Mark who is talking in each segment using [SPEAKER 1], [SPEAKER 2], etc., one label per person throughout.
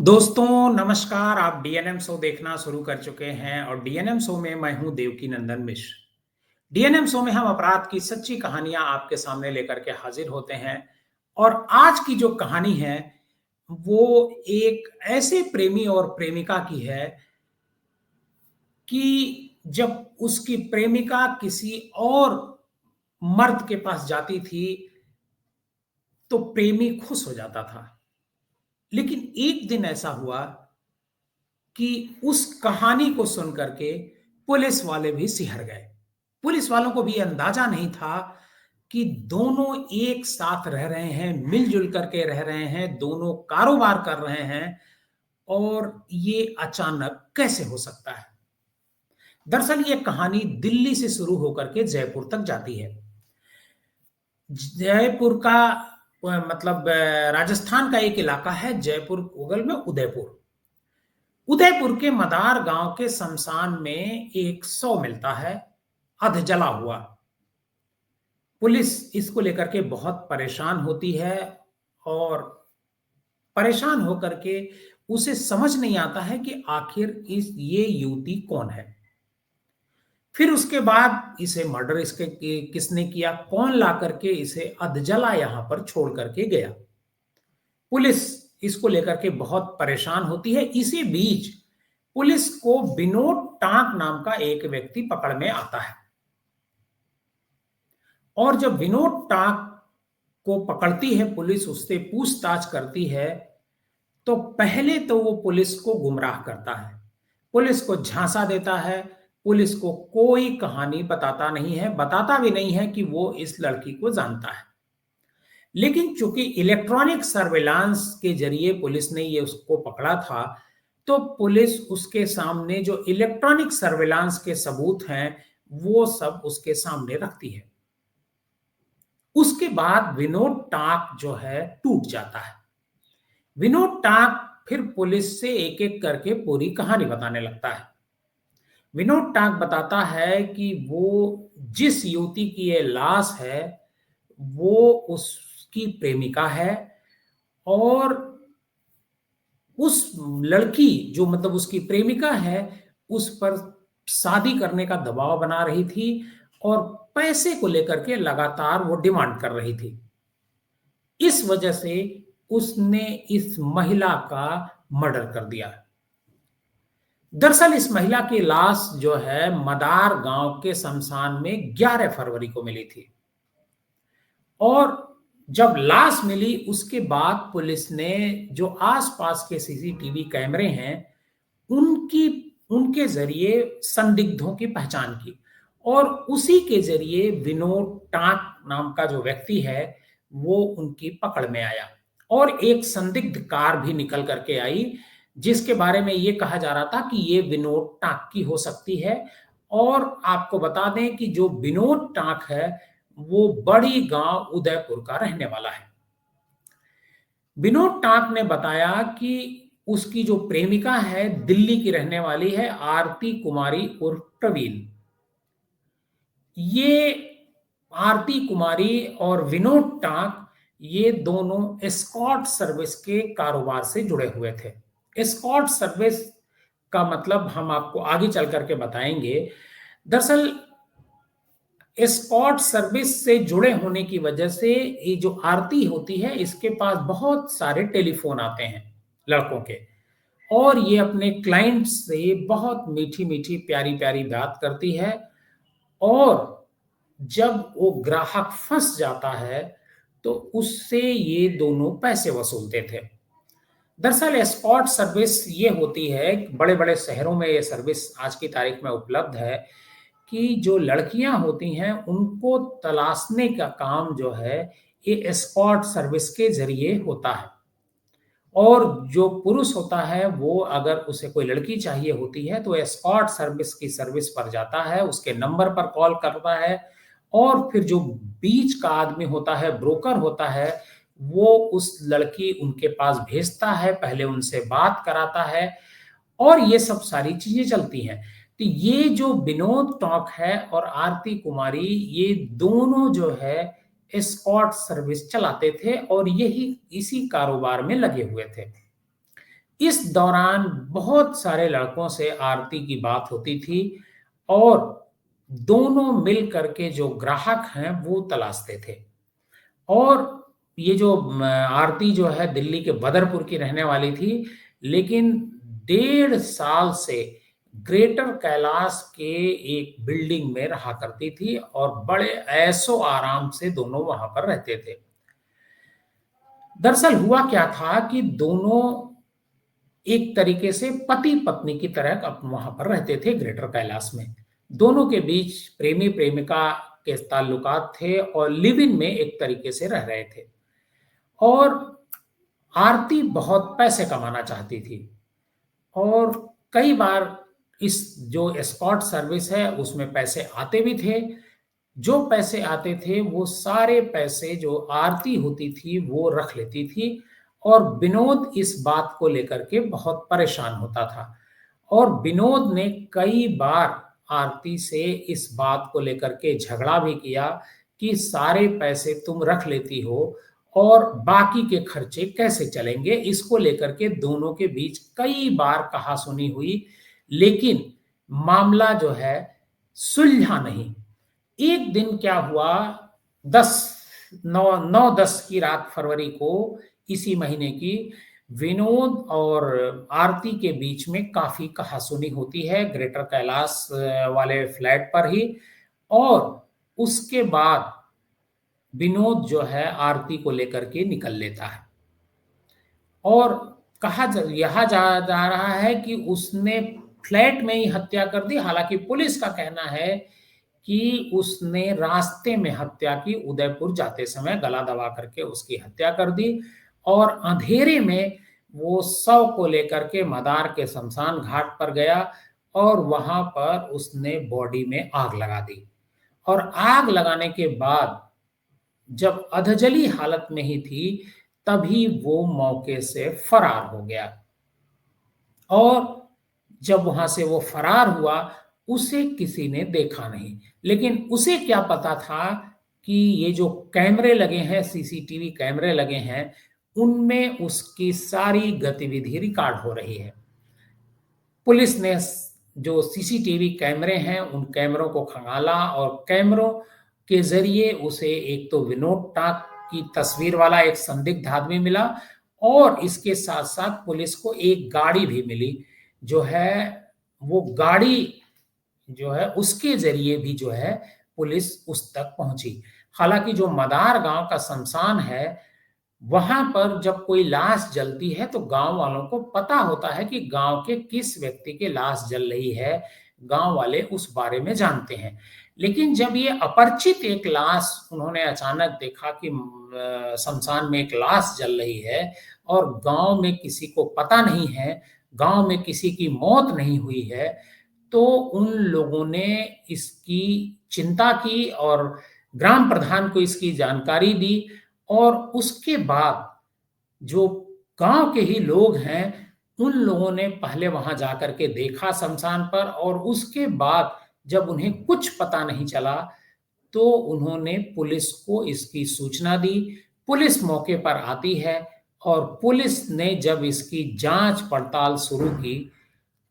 [SPEAKER 1] दोस्तों नमस्कार। आप डीएनएम शो देखना शुरू कर चुके हैं और डीएनएम शो में मैं हूं देवकी नंदन मिश्र। डीएनएम शो में हम अपराध की सच्ची कहानियां आपके सामने लेकर के हाजिर होते हैं। और आज की जो कहानी है वो एक ऐसे प्रेमी और प्रेमिका की है कि जब उसकी प्रेमिका किसी और मर्द के पास जाती थी तो प्रेमी खुश हो जाता था। लेकिन एक दिन ऐसा हुआ कि उस कहानी को सुनकर के पुलिस वाले भी सिहर गए। पुलिस वालों को भी अंदाजा नहीं था कि दोनों एक साथ रह रहे हैं, मिलजुल करके रह रहे हैं, दोनों कारोबार कर रहे हैं और ये अचानक कैसे हो सकता है। दरअसल ये कहानी दिल्ली से शुरू होकर के जयपुर तक जाती है। जयपुर का मतलब राजस्थान का एक इलाका है, जयपुर बगल में उदयपुर। उदयपुर के मदार गांव के शमशान में एक शव मिलता है, अध जला हुआ। पुलिस इसको लेकर के बहुत परेशान होती है और परेशान होकर के उसे समझ नहीं आता है कि आखिर इस ये युवती कौन है। फिर उसके बाद इसे मर्डर इसके किसने किया, कौन ला करके इसे अधजला यहां पर छोड़ करके गया। पुलिस इसको लेकर के बहुत परेशान होती है। इसी बीच पुलिस को विनोद टांक नाम का एक व्यक्ति पकड़ में आता है। और जब विनोद टांक को पकड़ती है पुलिस, उससे पूछताछ करती है, तो पहले तो वो पुलिस को गुमराह करता है, पुलिस को झांसा देता है, पुलिस को कोई कहानी बताता नहीं है, बताता भी नहीं है कि वो इस लड़की को जानता है। लेकिन चूंकि इलेक्ट्रॉनिक सर्वेलांस के जरिए पुलिस ने ये उसको पकड़ा था, तो पुलिस उसके सामने जो इलेक्ट्रॉनिक सर्वेलांस के सबूत हैं वो सब उसके सामने रखती है। उसके बाद विनोद टाक जो है टूट जाता है। विनोद टाक फिर पुलिस से एक एक करके पूरी कहानी बताने लगता है। विनोद टाक बताता है कि वो जिस युवती की ये लाश है वो उसकी प्रेमिका है और उस लड़की जो मतलब उसकी प्रेमिका है उस पर शादी करने का दबाव बना रही थी और पैसे को लेकर के लगातार वो डिमांड कर रही थी। इस वजह से उसने इस महिला का मर्डर कर दिया। दरअसल इस महिला की लाश जो है मदार गांव के शमशान में 11 फरवरी को मिली थी। और जब लाश मिली उसके बाद पुलिस ने जो आसपास के सीसीटीवी कैमरे हैं उनकी उनके जरिए संदिग्धों की पहचान की और उसी के जरिए विनोद टाक नाम का जो व्यक्ति है वो उनकी पकड़ में आया। और एक संदिग्ध कार भी निकल करके आई जिसके बारे में ये कहा जा रहा था कि ये विनोद टाक की हो सकती है। और आपको बता दें कि जो विनोद टाक है वो बड़ी गांव उदयपुर का रहने वाला है। विनोद टाक ने बताया कि उसकी जो प्रेमिका है दिल्ली की रहने वाली है, आरती कुमारी उर्फ प्रवीण। ये आरती कुमारी और विनोद टाक ये दोनों एस्कॉर्ट सर्विस के कारोबार से जुड़े हुए थे। एस्कॉर्ट सर्विस का मतलब हम आपको आगे चल करके बताएंगे। दरअसल एस्कॉर्ट सर्विस से जुड़े होने की वजह से ये जो आरती होती है इसके पास बहुत सारे टेलीफोन आते हैं लड़कों के और ये अपने क्लाइंट से बहुत मीठी मीठी प्यारी प्यारी बात करती है। और जब वो ग्राहक फंस जाता है तो उससे ये दोनों पैसे वसूलते थे। दरअसल एस्कॉर्ट सर्विस ये होती है, बड़े बड़े शहरों में ये सर्विस आज की तारीख में उपलब्ध है कि जो लड़कियां होती हैं उनको तलाशने का काम जो है ये एस्कॉर्ट सर्विस के जरिए होता है। और जो पुरुष होता है वो अगर उसे कोई लड़की चाहिए होती है तो एस्कॉर्ट सर्विस की सर्विस पर जाता है, उसके नंबर पर कॉल करता है और फिर जो बीच का आदमी होता है, ब्रोकर होता है, वो उस लड़की उनके पास भेजता है, पहले उनसे बात कराता है और ये सब सारी चीजें चलती हैं। तो ये जो विनोद टॉक है और आरती कुमारी ये दोनों जो है एस्कॉर्ट सर्विस चलाते थे और यही इसी कारोबार में लगे हुए थे। इस दौरान बहुत सारे लड़कों से आरती की बात होती थी और दोनों मिल करके जो ग्राहक हैं वो तलाशते थे। और ये जो आरती जो है दिल्ली के बदरपुर की रहने वाली थी, लेकिन 1.5 साल से ग्रेटर कैलाश के एक बिल्डिंग में रहा करती थी और बड़े ऐशो आराम से दोनों वहां पर रहते थे। दरअसल हुआ क्या था कि दोनों एक तरीके से पति पत्नी की तरह वहां पर रहते थे ग्रेटर कैलाश में। दोनों के बीच प्रेमी प्रेमिका के ताल्लुकात थे और लिव इन में एक तरीके से रह रहे थे। और आरती बहुत पैसे कमाना चाहती थी और कई बार इस जो एस्कॉर्ट सर्विस है उसमें पैसे आते भी थे। जो पैसे आते थे वो सारे पैसे जो आरती होती थी वो रख लेती थी और विनोद इस बात को लेकर के बहुत परेशान होता था। और विनोद ने कई बार आरती से इस बात को लेकर के झगड़ा भी किया कि सारे पैसे तुम रख लेती हो और बाकी के खर्चे कैसे चलेंगे, इसको लेकर के दोनों के बीच कई बार कहासुनी हुई, लेकिन मामला जो है सुलझा नहीं। एक दिन क्या हुआ, 9-10 की रात फरवरी को इसी महीने की, विनोद और आरती के बीच में काफी कहासुनी होती है ग्रेटर कैलाश वाले फ्लैट पर ही। और उसके बाद विनोद जो है आरती को लेकर के निकल लेता है और यह जा रहा है कि उसने फ्लैट में ही हत्या कर दी। हालांकि पुलिस का कहना है कि उसने रास्ते में हत्या की, उदयपुर जाते समय गला दबा करके उसकी हत्या कर दी और अंधेरे में वो शव को लेकर के मदार के शमशान घाट पर गया और वहां पर उसने बॉडी में आग लगा दी। और आग लगाने के बाद जब अधजली हालत में ही थी तभी वो मौके से फरार हो गया। और जब वहां से वो फरार हुआ उसे किसी ने देखा नहीं, लेकिन उसे क्या पता था कि ये जो कैमरे लगे हैं, सीसीटीवी कैमरे लगे हैं, उनमें उसकी सारी गतिविधि रिकॉर्ड हो रही है। पुलिस ने जो सीसीटीवी कैमरे हैं उन कैमरों को खंगाला और कैमरों के जरिए उसे एक तो विनोद टाक की तस्वीर वाला एक संदिग्ध आदमी मिला और इसके साथ साथ पुलिस को एक गाड़ी भी मिली जो है, वो गाड़ी जो है उसके जरिए भी जो है पुलिस उस तक पहुंची। हालांकि जो मदार गांव का शमशान है वहां पर जब कोई लाश जलती है तो गांव वालों को पता होता है कि गांव के किस व्यक्ति की लाश जल रही है, गांव वाले उस बारे में जानते हैं। लेकिन जब ये अपरिचित एक लाश उन्होंने अचानक देखा कि शमशान में एक लाश जल रही है और गांव में किसी को पता नहीं है, गांव में किसी की मौत नहीं हुई है, तो उन लोगों ने इसकी चिंता की और ग्राम प्रधान को इसकी जानकारी दी। और उसके बाद जो गांव के ही लोग हैं उन लोगों ने पहले वहां जाकर के देखा शमशान पर और उसके बाद जब उन्हें कुछ पता नहीं चला तो उन्होंने पुलिस को इसकी सूचना दी। पुलिस मौके पर आती है और पुलिस ने जब इसकी जांच पड़ताल शुरू की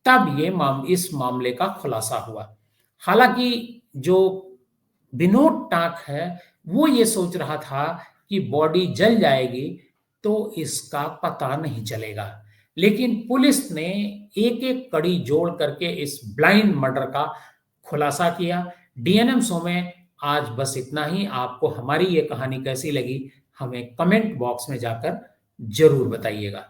[SPEAKER 1] तब इस मामले का खुलासा हुआ। हालांकि जो विनोद टाक है वो ये सोच रहा था कि बॉडी जल जाएगी तो इसका पता नहीं चलेगा, लेकिन पुलिस ने एक एक कड़ी जोड़ करके इस ब्लाइंड मर्डर का खुलासा किया। डीएनएम शो में आज बस इतना ही। आपको हमारी ये कहानी कैसी लगी हमें कमेंट बॉक्स में जाकर जरूर बताइएगा।